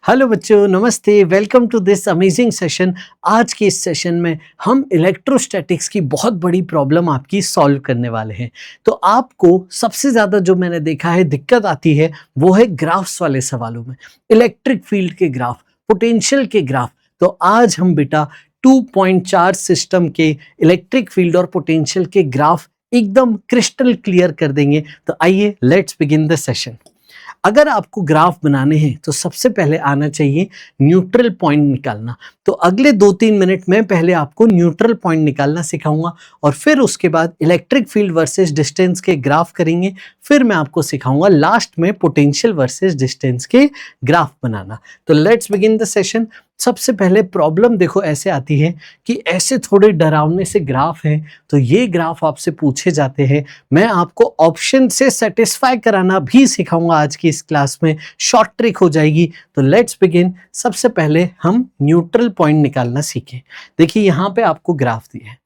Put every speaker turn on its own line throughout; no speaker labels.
Hello बच्चों, नमस्ते। Welcome to this amazing session. आज के इस सेशन में हम इलेक्ट्रोस्टैटिक्स की बहुत बड़ी प्रॉब्लम आपकी सॉल्व करने वाले हैं। तो आपको सबसे ज़्यादा जो मैंने देखा है दिक्कत आती है वो है ग्राफ्स वाले सवालों में, इलेक्ट्रिक फील्ड के ग्राफ, पोटेंशियल के ग्राफ। तो आज हम बेटा 2.4 सिस्टम के इलेक्ट्रिक फील्ड और पोटेंशियल के ग्राफ एकदम क्रिस्टल क्लियर कर देंगे। तो आइए लेट्स बिगिन द सेशन। अगर आपको ग्राफ बनाने हैं तो सबसे पहले आना चाहिए न्यूट्रल पॉइंट निकालना। तो अगले 2-3 मिनट में पहले आपको न्यूट्रल पॉइंट निकालना सिखाऊंगा और फिर उसके बाद इलेक्ट्रिक फील्ड वर्सेस डिस्टेंस के ग्राफ करेंगे। फिर मैं आपको सिखाऊंगा लास्ट में पोटेंशियल वर्सेस डिस्टेंस के ग्राफ बनाना। तो लेट्स बिगिन द सेशन। सबसे पहले प्रॉब्लम देखो ऐसे आती है कि ऐसे थोड़े डरावने से ग्राफ हैं, तो ये ग्राफ आपसे पूछे जाते हैं। मैं आपको ऑप्शन से सेटिस्फाई कराना भी सिखाऊंगा आज की इस क्लास में, शॉर्ट ट्रिक हो जाएगी। तो लेट्स बिगिन। सबसे पहले हम न्यूट्रल पॉइंट निकालना सीखें। देखिए यहाँ पे आपको ग्राफ दिया है,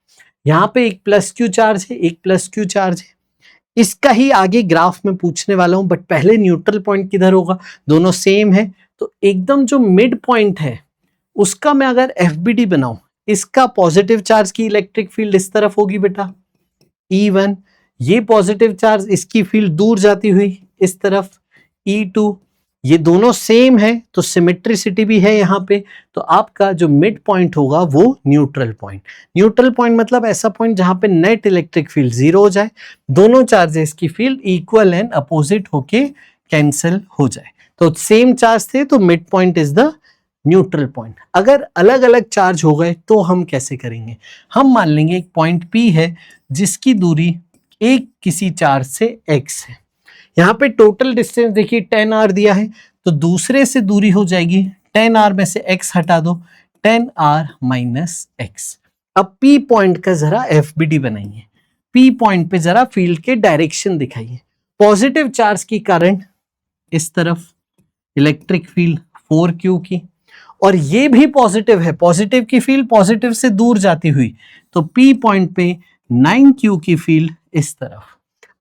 यहाँ पे एक प्लस क्यू चार्ज है, एक प्लस क्यू चार्ज है। इसका ही आगे ग्राफ में पूछने वाला हूं, बट पहले न्यूट्रल पॉइंट किधर होगा, दोनों सेम है। तो एकदम जो मिड पॉइंट है उसका मैं अगर FBD बनाऊं, इसका पॉजिटिव चार्ज की इलेक्ट्रिक फील्ड इस तरफ होगी बेटा E1, ये पॉजिटिव चार्ज इसकी फील्ड दूर जाती हुई इस तरफ E2। ये दोनों सेम है तो सिमेट्रिसिटी भी है यहाँ पे। तो आपका जो मिड पॉइंट होगा वो न्यूट्रल पॉइंट। न्यूट्रल पॉइंट मतलब ऐसा पॉइंट जहां पे नेट इलेक्ट्रिक फील्ड जीरो हो जाए, दोनों चार्जेस की फील्ड इक्वल एंड अपोजिट होके कैंसिल हो जाए। तो सेम चार्ज थे तो mid point is the neutral point. अगर अलग अलग चार्ज हो गए तो हम कैसे करेंगे, हम मान लेंगे एक पॉइंट P है जिसकी दूरी एक किसी चार्ज से x है। यहाँ पे टोटल डिस्टेंस देखिए 10r दिया है, तो दूसरे से दूरी हो जाएगी 10r में से x हटा दो 10r माइनस x। अब P पॉइंट का जरा FBD बनाइए, P पॉइंट पे जरा फील्ड के डायरेक्शन दिखाइए। पॉजिटिव चार्ज की कारण इस तरफ इलेक्ट्रिक फील्ड 4q की, और ये भी पॉजिटिव है, पॉजिटिव की फील्ड पॉजिटिव से दूर जाती हुई, तो P पॉइंट पे 9q की फील्ड इस तरफ।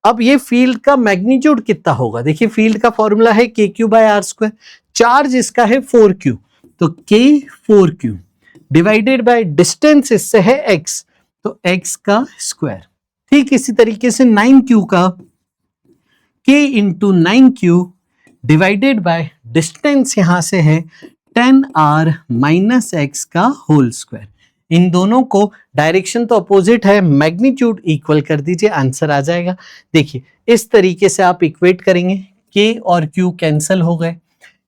अब ये फील्ड का मैग्नीट्यूड कितना होगा, देखिए फील्ड का फॉर्मूला है kq/r²। चार्ज इसका है 4q, तो k 4q divided by distance इससे है x, तो x का स्क्वायर। ठीक इसी तरीके से 9q का k into 9q divided by distance यहां से है 10r माइनस x का होल स्क्वायर। इन दोनों को डायरेक्शन तो अपोजिट है, मैग्नीट्यूड इक्वल कर दीजिए, आंसर आ जाएगा। देखिए इस तरीके से आप इक्वेट करेंगे, k और q कैंसिल हो गए।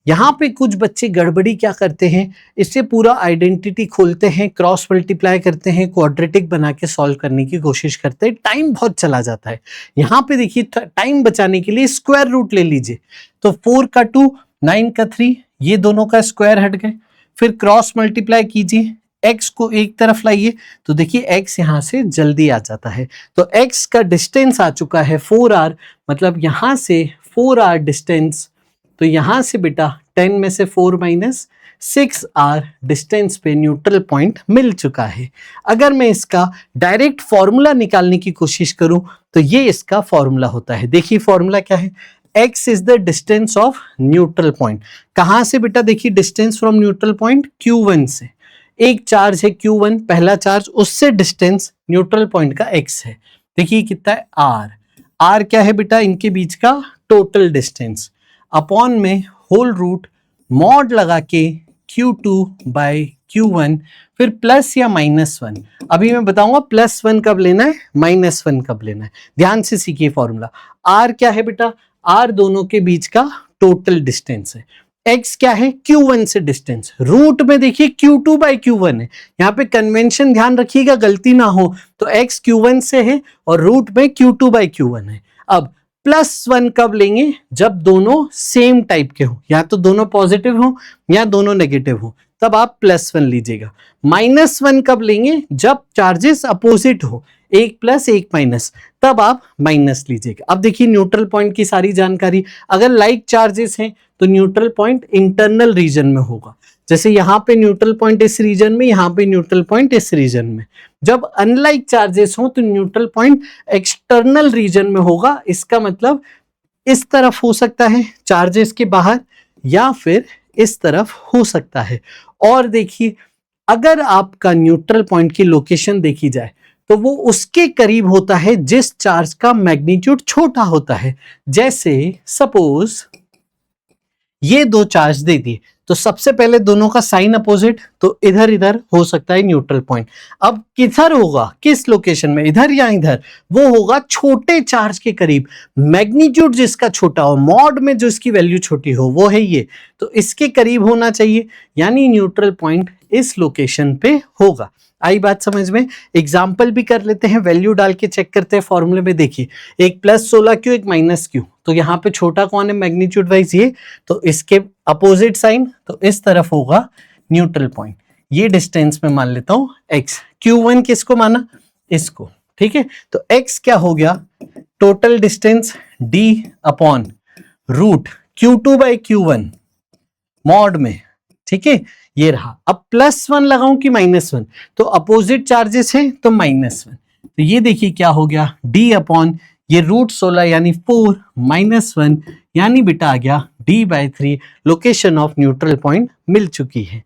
यहाँ पे कुछ बच्चे गड़बड़ी क्या करते हैं, इससे पूरा आइडेंटिटी खोलते हैं, क्रॉस मल्टीप्लाई करते हैं, क्वाड्रेटिक बना के सॉल्व करने की कोशिश करते हैं, टाइम बहुत चला जाता है। यहाँ पे देखिए टाइम बचाने के लिए स्क्वायर रूट ले लीजिए, तो 4 का 2 9 का 3, ये दोनों का स्क्वायर हट गए। फिर क्रॉस मल्टीप्लाई कीजिए, x को एक तरफ लाइए, तो देखिए x यहां से जल्दी आ जाता है। तो x का डिस्टेंस आ चुका है 4r, मतलब यहां से 4r डिस्टेंस, तो यहां से बेटा 10 में से 4 माइनस 6r डिस्टेंस पे न्यूट्रल पॉइंट मिल चुका है। अगर मैं इसका डायरेक्ट फॉर्मूला निकालने की कोशिश करूं तो ये इसका फॉर्मूला होता है। देखिए फॉर्मूला क्या है, x is the distance of neutral point. कहां से बेटा, देखिए distance from neutral point q1 से। एक चार्ज है q1 पहला चार्ज, उससे डिस्टेंस न्यूट्रल पॉइंट का x है। देखिए कितना है r क्या है बेटा, इनके बीच का टोटल डिस्टेंस, अपॉन में होल रूट मॉड लगा के q2 बाय q1, फिर प्लस या -1। अभी मैं बताऊंगा +1 कब लेना है, -1 कब लेना है। ध्यान से सीखिए फॉर्मूला। r क्या है बेटा, r दोनों के बीच का टोटल डिस्टेंस है। x क्या है, q1 से डिस्टेंस। रूट में देखिए q2 बाय q1 है, यहाँ पे कन्वेंशन ध्यान रखिएगा गलती ना हो, तो x q1 से है और रूट में q2 बाय q1 है। अब +1 कब लेंगे, जब दोनों सेम टाइप के हो, या तो दोनों पॉजिटिव हो या दोनों नेगेटिव हो, तब आप +1 लीजिएगा। -1 कब लेंगे, जब चार्जेस अपोजिट हो, एक प्लस एक माइनस, तब आप माइनस लीजिएगा। अब देखिए न्यूट्रल पॉइंट की सारी जानकारी, अगर लाइक चार्जेस हैं तो न्यूट्रल पॉइंट इंटरनल रीजन में होगा। जैसे यहाँ पे न्यूट्रल पॉइंट इस रीजन में, यहाँ पे न्यूट्रल पॉइंट इस रीजन में। जब अनलाइक चार्जेस हो तो न्यूट्रल पॉइंट एक्सटर्नल रीजन में होगा। इसका मतलब इस तरफ हो सकता है चार्जेस के बाहर, या फिर इस तरफ हो सकता है। और देखिए अगर आपका न्यूट्रल पॉइंट की लोकेशन देखी जाए तो वो उसके करीब होता है जिस चार्ज का मैग्नीट्यूड छोटा होता है। जैसे सपोज ये दो चार्ज दे दिए तो सबसे पहले दोनों का साइन अपोजिट, तो इधर इधर हो सकता है न्यूट्रल पॉइंट। अब किधर होगा, किस लोकेशन में, इधर या इधर, वो होगा छोटे चार्ज के करीब। मैग्नीट्यूड जिसका छोटा हो, मॉड में जो इसकी वैल्यू छोटी हो, वो है ये, तो इसके करीब होना चाहिए, यानी न्यूट्रल पॉइंट इस लोकेशन पे होगा। आई बात समझ में? एग्जाम्पल भी कर लेते हैं, वैल्यू डाल के चेक करते हैं। फॉर्मूले में देखिए, एक +16 क्यू, एक -q, तो यहाँ पे छोटा कौन है मैग्नीट्यूड वाइज, ये, तो इसके अपोजिट साइन, तो इस तरफ होगा न्यूट्रल पॉइंट। ये डिस्टेंस में मान लेता हूं x, q1 किसको माना, इसको, ठीक है। तो x क्या हो गया, टोटल डिस्टेंस d/√q2/q1 मॉड में, ठीक है, ये रहा। अब +1 लगाऊं कि -1, तो अपोजिट चार्जेस हैं तो -1, तो ये देखिए क्या हो गया, d/ ये √16 यानी 4 -1 यानी बेटा आ गया d/3 location of neutral point मिल चुकी है।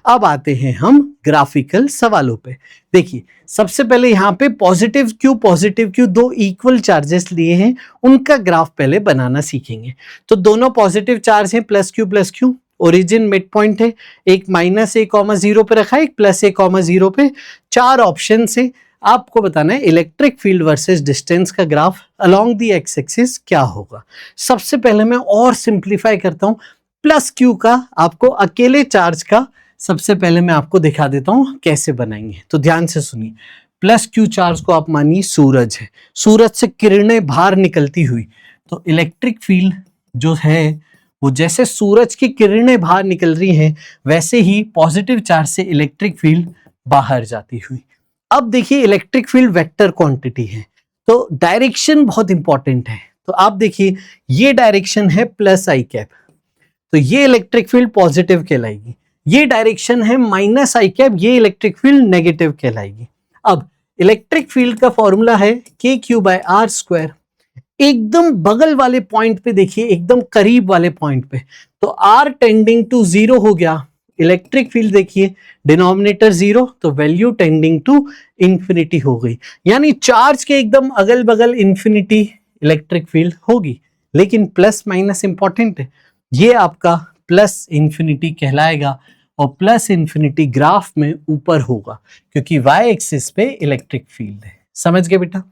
अब आते हैं हम ग्राफिकल सवालों पे। देखिए सबसे पहले यहाँ पे पॉजिटिव क्यू दो इक्वल चार्जेस लिए हैं, उनका ग्राफ पहले बनाना सीखेंगे। तो दोनों पॉजिटिव चार्ज हैं, +q, ओरिजिन मिड पॉइंट है, एक -a,0 पे रखा है, एक +a,0 पे। 4 ऑप्शन से आपको बताना है इलेक्ट्रिक फील्ड वर्सेस डिस्टेंस का graph along the x axis क्या होगा। सबसे पहले मैं और सिंप्लीफाई करता हूं, +q का आपको अकेले चार्ज का सबसे पहले मैं आपको दिखा देता हूं कैसे बनाएंगे, तो ध्यान से सुनिए। +q चार्ज को आप मानिए सूरज है, सूरज से किरणें बाहर निकलती हुई, तो इलेक्ट्रिक फील्ड जो है वो जैसे सूरज की किरणें बाहर निकल रही हैं वैसे ही पॉजिटिव चार्ज से इलेक्ट्रिक फील्ड बाहर जाती हुई। अब देखिए इलेक्ट्रिक फील्ड वेक्टर क्वांटिटी है, तो डायरेक्शन बहुत इंपॉर्टेंट है। तो आप देखिए ये डायरेक्शन है +i, तो ये इलेक्ट्रिक फील्ड पॉजिटिव कहलाएगी। ये डायरेक्शन है -i, ये इलेक्ट्रिक फील्ड नेगेटिव कहलाएगी। अब इलेक्ट्रिक फील्ड का फॉर्मूला है kq/r²। एकदम बगल वाले पॉइंट पे देखिए, एकदम करीब वाले पॉइंट पे, तो r टेंडिंग टू 0 हो गया, इलेक्ट्रिक फील्ड देखिए डिनोमिनेटर 0, तो वैल्यू टेंडिंग टू इंफिनिटी हो गई, यानी चार्ज के एकदम अगल बगल इंफिनिटी इलेक्ट्रिक फील्ड होगी। लेकिन प्लस माइनस इंपॉर्टेंट है, ये आपका +∞ कहलाएगा और +∞ ग्राफ में ऊपर होगा क्योंकि y एक्सिस पे इलेक्ट्रिक फील्ड है। समझ गए बेटा?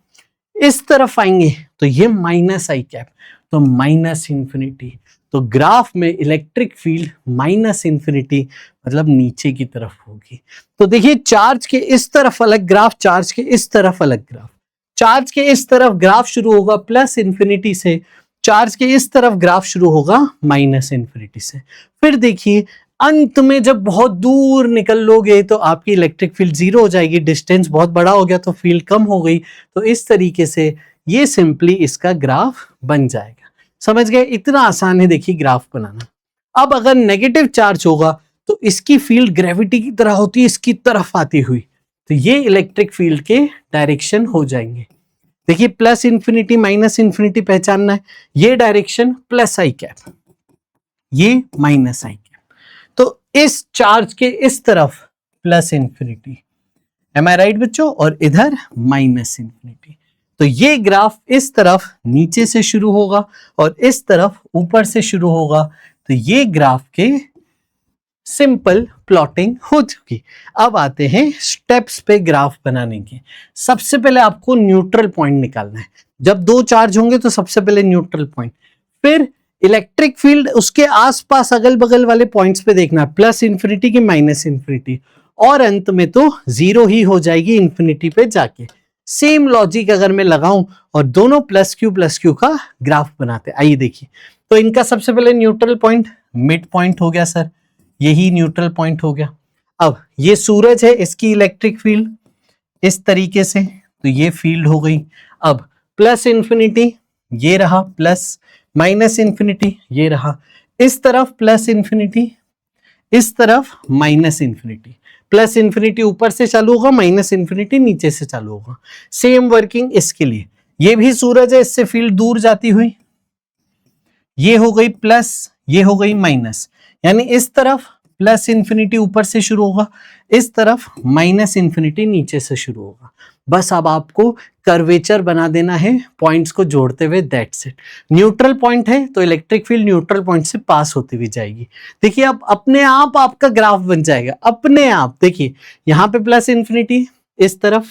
इस तरफ आएंगे तो ये -i, तो -∞, तो ग्राफ में इलेक्ट्रिक फील्ड -∞, मतलब नीचे की तरफ होगी। तो देखिए चार्ज के इस तरफ अलग ग्राफ, चार्ज के इस तरफ अलग ग्राफ। चार्ज के इस तरफ ग्राफ शुरू होगा +∞ से, चार्ज के इस तरफ ग्राफ शुरू होगा -∞ से। फिर देखिए अंत में जब बहुत दूर निकल लोगे तो आपकी इलेक्ट्रिक फील्ड 0 हो जाएगी, डिस्टेंस बहुत बड़ा हो गया तो फील्ड कम हो गई। तो इस तरीके से ये सिंपली इसका ग्राफ बन जाएगा। समझ गए? इतना आसान है देखिए ग्राफ बनाना। अब अगर नेगेटिव चार्ज होगा तो इसकी फील्ड ग्रेविटी की तरह होती है, इसकी तरफ आती हुई, तो ये इलेक्ट्रिक फील्ड के डायरेक्शन हो जाएंगे। देखिए +∞ -∞ पहचानना है, ये डायरेक्शन +i, ये -i, तो इस चार्ज के इस तरफ +∞, एम आई राइट बच्चों, और इधर -∞। तो ये ग्राफ इस तरफ नीचे से शुरू होगा और इस तरफ ऊपर से शुरू होगा, तो ये ग्राफ के सिंपल प्लॉटिंग हो चुकी। अब आते हैं स्टेप्स पे ग्राफ बनाने के। सबसे पहले आपको न्यूट्रल पॉइंट निकालना है। जब दो चार्ज होंगे तो सबसे पहले न्यूट्रल पॉइंट, फिर इलेक्ट्रिक फील्ड उसके आसपास अगल बगल वाले पॉइंट्स पे देखना है, +∞ की -∞, और अंत में तो 0 ही हो जाएगी इंफिनिटी पे जाके। सेम लॉजिक अगर मैं लगाऊं और दोनों +q का ग्राफ बनाते, आइए देखिए। तो इनका सबसे पहले न्यूट्रल पॉइंट मिड पॉइंट हो गया सर, यही न्यूट्रल पॉइंट हो गया। अब ये सूरज है, इसकी इलेक्ट्रिक फील्ड इस तरीके से, तो ये फील्ड हो गई। अब +∞ ये रहा, -∞ ये रहा, इस तरफ +∞, इस तरफ -∞, +∞ ऊपर से चालू होगा, -∞ नीचे से चालू होगा। सेम वर्किंग इसके लिए, ये भी सूरज है, इससे फील्ड दूर जाती हुई, ये हो गई प्लस, ये हो गई माइनस, यानी इस तरफ प्लस इन्फिनिटी ऊपर से शुरू होगा, इस तरफ माइनस इन्फिनिटी नीचे से शुरू होगा। बस अब आपको कर्वेचर बना देना है पॉइंट्स को जोड़ते हुए, दैट्स इट। न्यूट्रल पॉइंट है तो इलेक्ट्रिक फील्ड न्यूट्रल पॉइंट से पास होती हुई जाएगी। देखिए अब अपने आप आपका ग्राफ बन जाएगा, अपने आप। देखिए यहाँ पे प्लस इन्फिनिटी, इस तरफ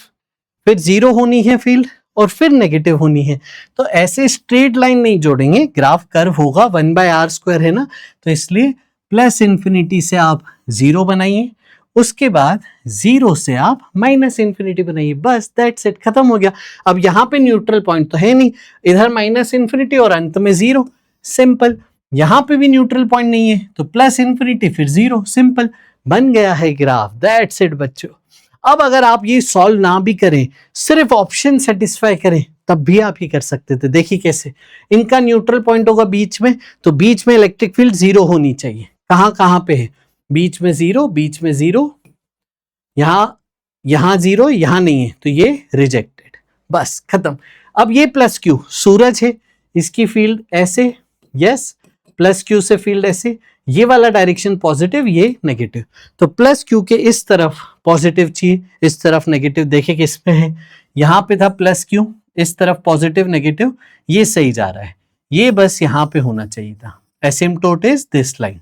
फिर जीरो होनी है फील्ड और फिर नेगेटिव होनी है, तो ऐसे स्ट्रेट लाइन नहीं जोड़ेंगे, ग्राफ कर्व होगा, 1/r² है ना, तो इसलिए प्लस इन्फिनिटी से आप जीरो बनाइए, उसके बाद जीरो से आप माइनस इन्फिनिटी बनाइए, बस दैट्स इट, खत्म हो गया। अब यहाँ पे न्यूट्रल पॉइंट तो है नहीं, इधर माइनस इन्फिनिटी और अंत में जीरो, सिंपल। यहाँ पे भी न्यूट्रल पॉइंट नहीं है तो प्लस इन्फिनिटी फिर जीरो, सिंपल, बन गया है ग्राफ, दैट्स इट बच्चों। अब अगर आप ये सॉल्व ना भी करें, सिर्फ ऑप्शन सेटिस्फाई करें, तब भी आप ये कर सकते थे। देखिए कैसे, इनका न्यूट्रल पॉइंट होगा बीच में, तो बीच में इलेक्ट्रिक फील्ड जीरो होनी चाहिए। कहां कहां पे है, बीच में जीरो, बीच में जीरो, यहां जीरो, यहां नहीं है, तो ये रिजेक्टेड, बस खत्म। अब ये प्लस क्यू सूरज है, इसकी फील्ड ऐसे, यस, प्लस क्यू से फील्ड ऐसे, ये वाला डायरेक्शन पॉजिटिव, ये नेगेटिव, तो प्लस क्यू के इस तरफ पॉजिटिव चाहिए, इस तरफ नेगेटिव। देखे किस पे है, यहां पे था प्लस क्यू, इस तरफ पॉजिटिव नेगेटिव, ये सही जा रहा है, ये बस यहां पे होना चाहिए था। एसिम्पटोट इज दिस लाइन,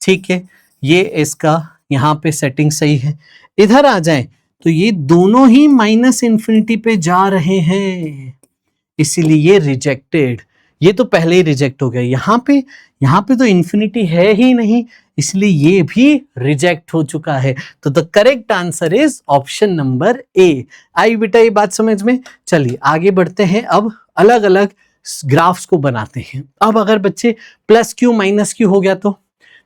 ठीक है, ये इसका यहाँ पे सेटिंग सही है। इधर आ जाए तो ये दोनों ही माइनस इन्फिनिटी पे जा रहे हैं, इसीलिए ये रिजेक्टेड, ये तो पहले ही रिजेक्ट हो गया। यहाँ पे तो इन्फिनिटी है ही नहीं, इसलिए ये भी रिजेक्ट हो चुका है। तो the correct answer is option number A. आई बेटा ये बात समझ में? चलिए आगे बढ़ते हैं, अब अलग अलग ग्राफ्स को बनाते हैं। अब अगर बच्चे प्लस क्यू माइनस क्यू हो गया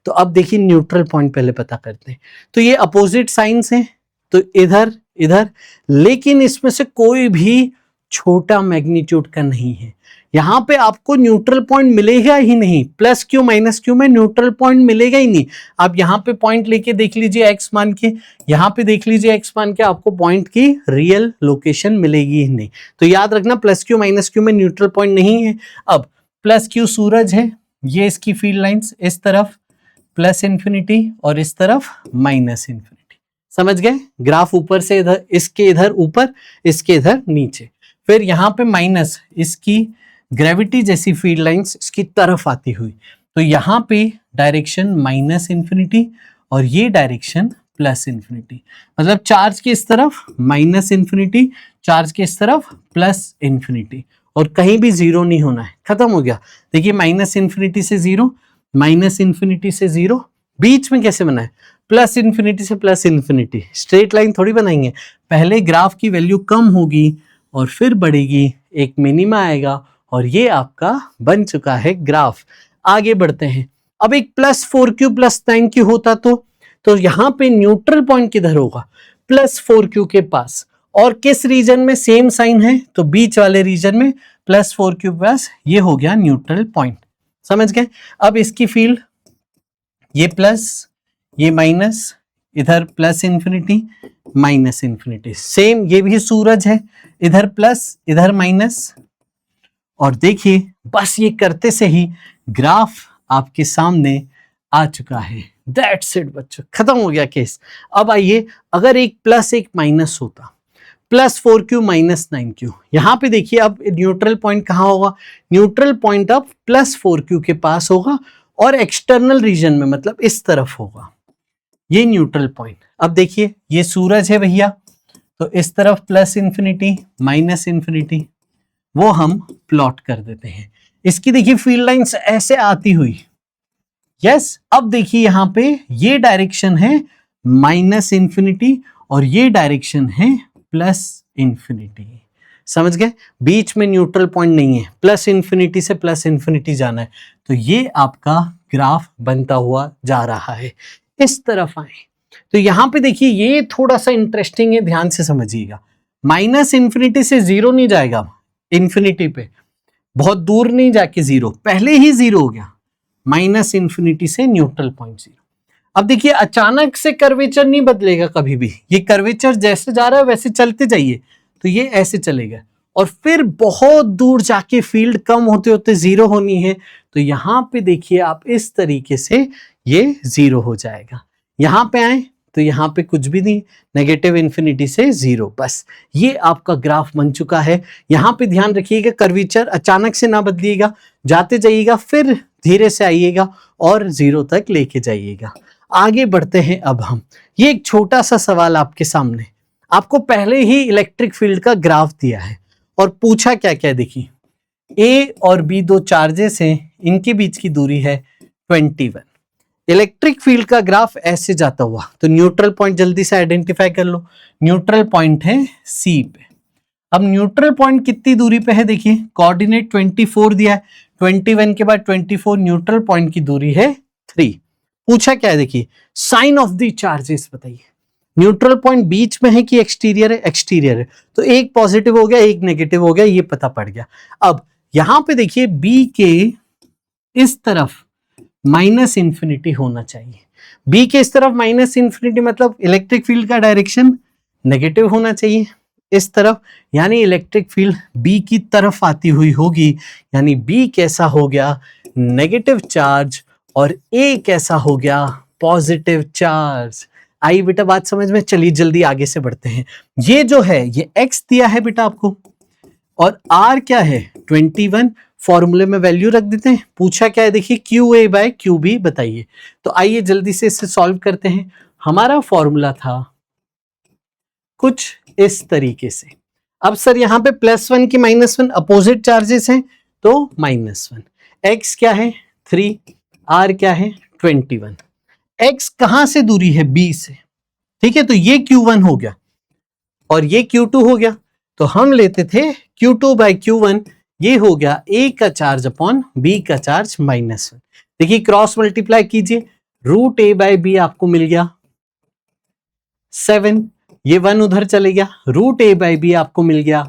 तो अब देखिए न्यूट्रल पॉइंट पहले पता करते हैं। तो ये अपोजिट साइंस हैं, तो इधर इधर, लेकिन इसमें से कोई भी छोटा मैग्नीट्यूड का नहीं है। यहां पे आपको न्यूट्रल पॉइंट मिलेगा ही नहीं, प्लस क्यू माइनस क्यू में न्यूट्रल पॉइंट मिलेगा ही नहीं। आप यहाँ पे पॉइंट लेके देख लीजिए एक्स मान के, यहाँ पे देख लीजिए एक्स मान के, आपको पॉइंट की रियल लोकेशन मिलेगी ही नहीं। तो याद रखना प्लस क्यू माइनस क्यू में न्यूट्रल पॉइंट नहीं है। अब प्लस क्यू सूरज है, ये इसकी फील्ड लाइंस, इस तरफ प्लस इन्फिनिटी और इस तरफ माइनस इन्फिनिटी, समझ गए? ग्राफ ऊपर से इधर, इसके इधर ऊपर, इसके इधर नीचे, फिर यहाँ पे माइनस, इसकी ग्रेविटी जैसी फील्ड लाइंस इसकी तरफ आती हुई, तो यहाँ पे डायरेक्शन माइनस इन्फिनिटी और ये डायरेक्शन प्लस इन्फिनिटी, मतलब चार्ज की इस तरफ माइनस इन्फिनिटी, चार्ज के इस तरफ प्लस इन्फिनिटी, और कहीं भी जीरो नहीं होना है, खत्म हो गया। देखिए माइनस इन्फिनिटी से जीरो, माइनस इन्फिनिटी से जीरो, बीच में कैसे बना है, प्लस इन्फिनिटी से प्लस इन्फिनिटी, स्ट्रेट लाइन थोड़ी बनाएंगे। पहले ग्राफ की वैल्यू कम होगी और फिर बढ़ेगी, एक मिनिमा आएगा, और ये आपका बन चुका है ग्राफ। आगे बढ़ते हैं। अब एक +4q + 9q होता तो यहाँ पे न्यूट्रल पॉइंट किधर होगा, +4q के पास, और किस रीजन में, सेम साइन है तो बीच वाले रीजन में +4q+, ये हो गया न्यूट्रल पॉइंट, समझ गए? अब इसकी फील्ड, ये प्लस, ये माइनस, इधर plus infinity minus infinity, same ये भी सूरज है, इधर प्लस इधर माइनस, और देखिए बस ये करते से ही ग्राफ आपके सामने आ चुका है। दैट्स इट बच्चों, खत्म हो गया केस। अब आइए, अगर एक प्लस एक माइनस होता, +4q - 9q, यहाँ पे देखिए अब न्यूट्रल पॉइंट कहाँ होगा, न्यूट्रल पॉइंट अब +4q के पास होगा और एक्सटर्नल रीजन में, मतलब इस तरफ होगा, ये न्यूट्रल पॉइंट। अब देखिए ये सूरज है भैया, तो इस तरफ प्लस इन्फिनिटी माइनस इन्फिनिटी, वो हम प्लॉट कर देते हैं। इसकी देखिए फील्ड लाइंस ऐसे आती हुई, यस। अब देखिए यहाँ पे ये डायरेक्शन है माइनस इन्फिनिटी और ये डायरेक्शन है प्लस इन्फिनिटी, समझ गए? बीच में न्यूट्रल पॉइंट नहीं है, प्लस इन्फिनिटी से प्लस इन्फिनिटी जाना है, तो ये आपका ग्राफ बनता हुआ जा रहा है। इस तरफ आए तो यहाँ पे देखिए ये थोड़ा सा इंटरेस्टिंग है, ध्यान से समझिएगा। माइनस इन्फिनिटी से जीरो नहीं जाएगा, इन्फिनिटी पे बहुत दूर नहीं जाके जीरो, पहले ही जीरो हो गया, माइनस इन्फिनिटी से न्यूट्रल पॉइंट जीरो। अब देखिए अचानक से कर्वेचर नहीं बदलेगा कभी भी, ये कर्वेचर जैसे जा रहा है वैसे चलते जाइए, तो ये ऐसे चलेगा, और फिर बहुत दूर जाके फील्ड कम होते होते जीरो होनी है, तो यहां पे देखिए आप इस तरीके से ये जीरो हो जाएगा। यहां पे आए तो यहां पे कुछ भी नहीं, नेगेटिव इन्फिनिटी से जीरो, बस ये आपका ग्राफ बन चुका है। यहां पे ध्यान रखिएगा, कर्वीचर अचानक से ना बदलिएगा, जाते जाइएगा फिर धीरे से आइएगा और जीरो तक लेके जाइएगा। आगे बढ़ते हैं अब हम। ये एक छोटा सा सवाल आपके सामने, आपको पहले ही इलेक्ट्रिक फील्ड का ग्राफ दिया है और पूछा क्या क्या, देखिए ए और बी दो चार्जेस हैं, इनके बीच की दूरी है 21। इलेक्ट्रिक फील्ड का ग्राफ ऐसे जाता हुआ, तो न्यूट्रल पॉइंट जल्दी से आइडेंटिफाई कर लो, न्यूट्रल पॉइंट है सी पे। अब न्यूट्रल पॉइंट कितनी दूरी पे है, देखिए कोऑर्डिनेट 24 दिया है, 21 के बाद 24, न्यूट्रल पॉइंट की दूरी है 3। पूछा क्या है, देखिए साइन ऑफ द चार्जेस बताइए। न्यूट्रल पॉइंट बीच में है कि एक्सटीरियर है, एक्सटीरियर है, तो एक पॉजिटिव हो गया एक नेगेटिव हो गया, ये पता पड़ गया। अब यहां पे देखिए बी के इस तरफ माइनस इंफिनिटी होना चाहिए, बी के इस तरफ माइनस इंफिनिटी मतलब इलेक्ट्रिक फील्ड का डायरेक्शन नेगेटिव होना चाहिए इस तरफ, यानी इलेक्ट्रिक फील्ड बी की तरफ आती हुई होगी, यानी बी कैसा हो गया, नेगेटिव चार्ज, और ए कैसा हो गया, पॉजिटिव चार्ज। आई बेटा बात समझ में, चलिए जल्दी आगे से बढ़ते हैं। ये जो है ये x दिया है बेटा आपको, और r क्या है 21, फॉर्मूले में वैल्यू रख देते हैं। पूछा क्या है, देखिए Q A by Q B बताइए। तो आइए जल्दी से इसे सॉल्व करते हैं। हमारा फॉर्मूला था कुछ इस तरीके से। अब सर यहाँ पे +1 की -1 अपोजिट चार्जेस हैं, तो -1, x क्या है 3, r क्या है 21, x कहां से दूरी है b से, ठीक है, तो ये q1 हो गया और ये q2 हो गया, तो हम लेते थे q2 बाय q1, ये हो गया a का चार्ज अपॉन b का चार्ज -1। देखिए क्रॉस मल्टीप्लाई कीजिए, √a बाय b आपको मिल गया 7, ये 1 उधर चले गया, √a बाय b आपको मिल गया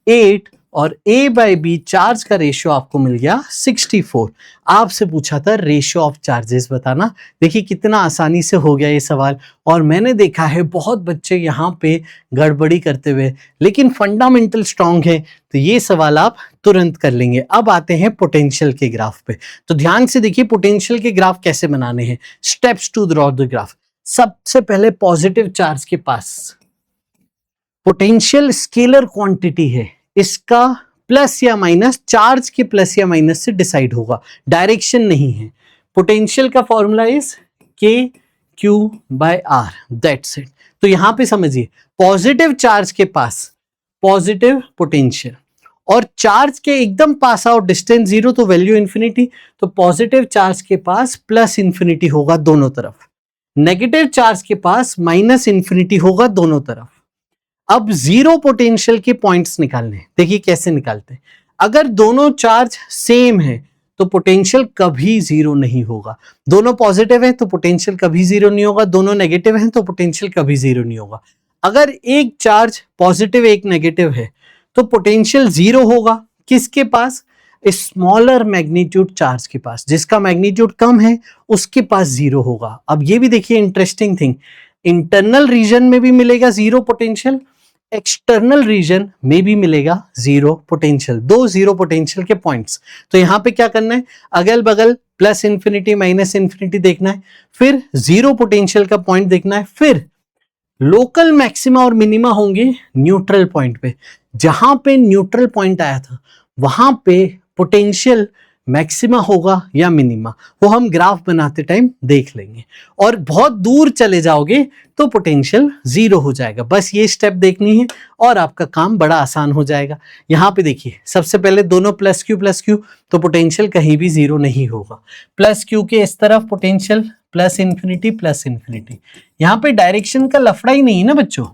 8, और a बाय b चार्ज का रेशियो आपको मिल गया 64। आपसे पूछा था रेशियो ऑफ चार्जेस बताना। देखिए कितना आसानी से हो गया ये सवाल, और मैंने देखा है बहुत बच्चे यहाँ पे गड़बड़ी करते हुए, लेकिन फंडामेंटल स्ट्रांग है, तो ये सवाल आप तुरंत कर लेंगे। अब आते हैं पोटेंशियल के ग्राफ पे, तो ध्यान से देखिए पोटेंशियल के ग्राफ कैसे बनाने हैं। Steps to draw the graph. सबसे पहले पॉजिटिव चार्ज के पास पोटेंशियल स्केलर क्वांटिटी है, इसका प्लस या माइनस चार्ज के प्लस या माइनस से डिसाइड होगा, डायरेक्शन नहीं है। पोटेंशियल का formula is K Q by R, that's it. तो यहां पे समझिए पॉजिटिव चार्ज के पास पॉजिटिव पोटेंशियल, और चार्ज के एकदम पास आउट डिस्टेंस 0, तो वैल्यू इंफिनिटी, तो पॉजिटिव चार्ज के पास प्लस इंफिनिटी होगा दोनों तरफ, नेगेटिव चार्ज के पास माइनस इंफिनिटी होगा दोनों तरफ। अब जीरो पोटेंशियल के पॉइंट्स निकालने, देखिए कैसे निकालते हैं। अगर दोनों चार्ज सेम है तो पोटेंशियल कभी जीरो नहीं होगा, दोनों पॉजिटिव है तो पोटेंशियल कभी जीरो नहीं होगा, दोनों नेगेटिव है तो पोटेंशियल कभी जीरो नहीं होगा। अगर एक चार्ज पॉजिटिव एक नेगेटिव है तो पोटेंशियल जीरो होगा किसके पास, स्मॉलर मैग्नीट्यूड चार्ज के पास, जिसका मैग्नीट्यूड कम है उसके पास जीरो होगा। अब ये भी देखिए इंटरेस्टिंग थिंग, इंटरनल रीजन में भी मिलेगा जीरो पोटेंशियल, एक्सटर्नल रीजन में भी मिलेगा जीरो पोटेंशियल, दो जीरो पोटेंशियल के पॉइंट्स। तो यहां पे क्या करना है, अगल बगल प्लस इंफिनिटी माइनस इंफिनिटी देखना है, फिर जीरो पोटेंशियल का पॉइंट देखना है, फिर लोकल मैक्सिमा और मिनिमा होंगे न्यूट्रल पॉइंट पे। जहां पे न्यूट्रल पॉइंट आया था वहां पे पोटेंशियल मैक्सिमा होगा या मिनिमा, वो हम ग्राफ बनाते टाइम देख लेंगे। और बहुत दूर चले जाओगे तो पोटेंशियल जीरो हो जाएगा। बस ये स्टेप देखनी है और आपका काम बड़ा आसान हो जाएगा। यहाँ पे देखिए सबसे पहले दोनों प्लस क्यू, तो पोटेंशियल कहीं भी जीरो नहीं होगा। प्लस क्यू के इस तरफ पोटेंशियल प्लस इंफिनिटी। यहाँ पे डायरेक्शन का लफड़ा ही नहीं है ना बच्चों,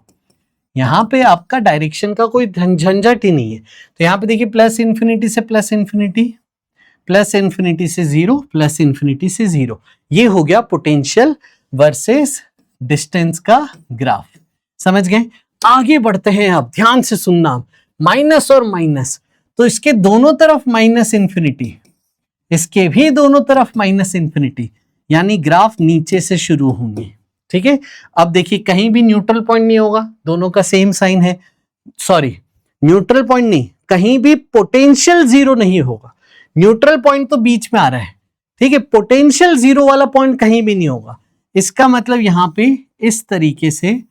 यहाँ पे आपका डायरेक्शन का कोई झंझट ही नहीं है। तो यहाँ पे देखिए प्लस इंफिनिटी से प्लस इंफिनिटी, प्लस इंफिनिटी से जीरो, प्लस इंफिनिटी से जीरो, ये हो गया पोटेंशियल वर्सेस डिस्टेंस का ग्राफ। समझ गए? आगे बढ़ते हैं। अब ध्यान से सुनना, माइनस और माइनस, तो इसके दोनों तरफ माइनस इंफिनिटी, इसके भी दोनों तरफ माइनस इंफिनिटी, यानी ग्राफ नीचे से शुरू होंगे। ठीक है, अब देखिए कहीं भी न्यूट्रल पॉइंट नहीं होगा, दोनों का सेम साइन है, सॉरी न्यूट्रल पॉइंट नहीं, कहीं भी पोटेंशियल जीरो नहीं होगा। न्यूट्रल पॉइंट तो बीच में आ रहा है, ठीक है, पोटेंशियल जीरो वाला पॉइंट कहीं भी नहीं होगा। इसका मतलब यहां पे इस तरीके से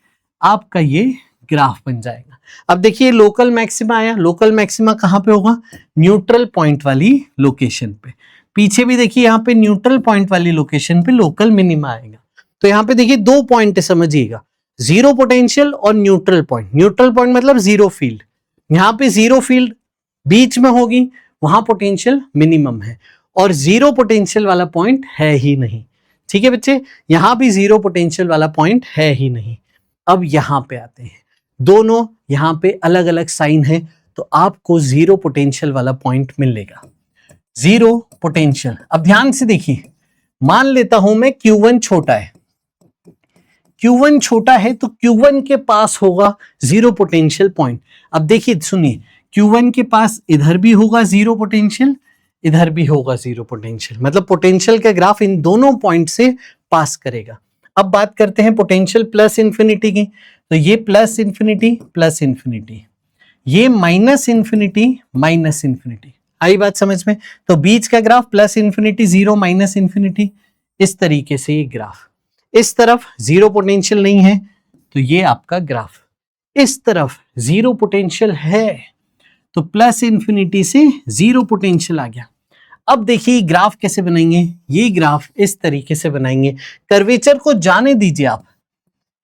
आपका ये ग्राफ बन जाएगा। अब देखिए लोकल मैक्सिमा आया, लोकल मैक्सिमा कहां पे होगा? न्यूट्रल पॉइंट वाली लोकेशन पे। पीछे भी देखिए यहाँ पे न्यूट्रल पॉइंट वाली लोकेशन पे लोकल मिनिमा आएगा। तो यहाँ पे देखिए दो पॉइंट है, समझिएगा, जीरो पोटेंशियल और न्यूट्रल पॉइंट। न्यूट्रल पॉइंट मतलब जीरो फील्ड, यहाँ पे जीरो फील्ड बीच में होगी, वहां पोटेंशियल मिनिमम है, और जीरो पोटेंशियल वाला पॉइंट है ही नहीं। ठीक है बच्चे, यहां भी जीरो पोटेंशियल वाला पॉइंट है ही नहीं। अब यहां पे आते हैं, दोनों यहां पे अलग अलग साइन है, तो आपको जीरो पोटेंशियल वाला पॉइंट मिलेगा। जीरो पोटेंशियल, अब ध्यान से देखिए, मान लेता हूं मैं Q1 छोटा है, Q1 छोटा है तो Q1 के पास होगा जीरो पोटेंशियल पॉइंट। अब देखिए सुनिए, Q1 के पास इधर भी होगा जीरो पोटेंशियल, इधर भी होगा जीरो पोटेंशियल, मतलब पोटेंशियल का ग्राफ इन दोनों पॉइंट से पास करेगा। अब बात करते हैं पोटेंशियल प्लस इंफिनिटी की, तो ये प्लस इंफिनिटी, ये माइनस इंफिनिटी। आई बात समझ में? तो बीच का graph plus infinity, zero, minus infinity, इस तरीके से ये ग्राफ। इस तरफ जीरो पोटेंशियल नहीं है तो ये आपका ग्राफ, इस तरफ जीरो पोटेंशियल है तो प्लस इंफिनिटी से जीरो पोटेंशियल आ गया। अब देखिए ग्राफ कैसे बनाएंगे, ये ग्राफ इस तरीके से बनाएंगे। कर्वेचर को जाने दीजिए आप,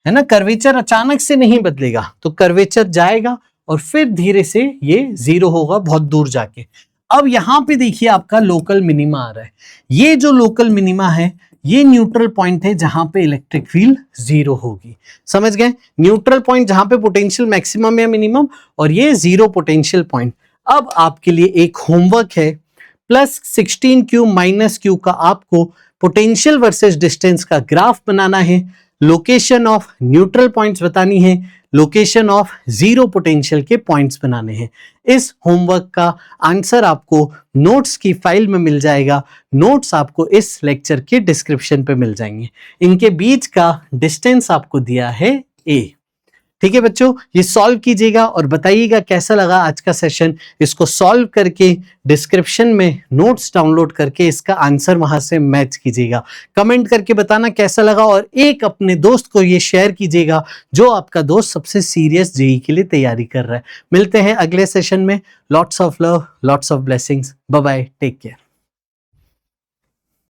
है ना, कर्वेचर अचानक से नहीं बदलेगा, तो कर्वेचर जाएगा और फिर धीरे से ये जीरो होगा बहुत दूर जाके। अब यहां पे देखिए आपका लोकल मिनिमा आ रहा है, ये जो लोकल मिनिमा है ये न्यूट्रल पॉइंट है जहां पे इलेक्ट्रिक फील्ड जीरो होगी। समझ गए? न्यूट्रल पॉइंट जहां पे पोटेंशियल मैक्सिमम या मिनिमम, और ये जीरो पोटेंशियल पॉइंट। अब आपके लिए एक होमवर्क है, प्लस 16Q माइनस Q का आपको पोटेंशियल वर्सेस डिस्टेंस का ग्राफ बनाना है, लोकेशन ऑफ न्यूट्रल पॉइंट्स बतानी है, लोकेशन ऑफ जीरो पोटेंशियल के पॉइंट्स बनाने हैं। इस होमवर्क का आंसर आपको नोट्स की फाइल में मिल जाएगा, नोट्स आपको इस लेक्चर के डिस्क्रिप्शन पे मिल जाएंगे। इनके बीच का डिस्टेंस आपको दिया है a। ठीक है बच्चों, ये सॉल्व कीजिएगा और बताइएगा कैसा लगा आज का सेशन। इसको सॉल्व करके डिस्क्रिप्शन में नोट्स डाउनलोड करके इसका आंसर वहां से मैच कीजिएगा। कमेंट करके बताना कैसा लगा, और एक अपने दोस्त को ये शेयर कीजिएगा जो आपका दोस्त सबसे सीरियस जेईई के लिए तैयारी कर रहा है। मिलते हैं अगले सेशन में। Lots of love, lots of blessings, bye bye, take care.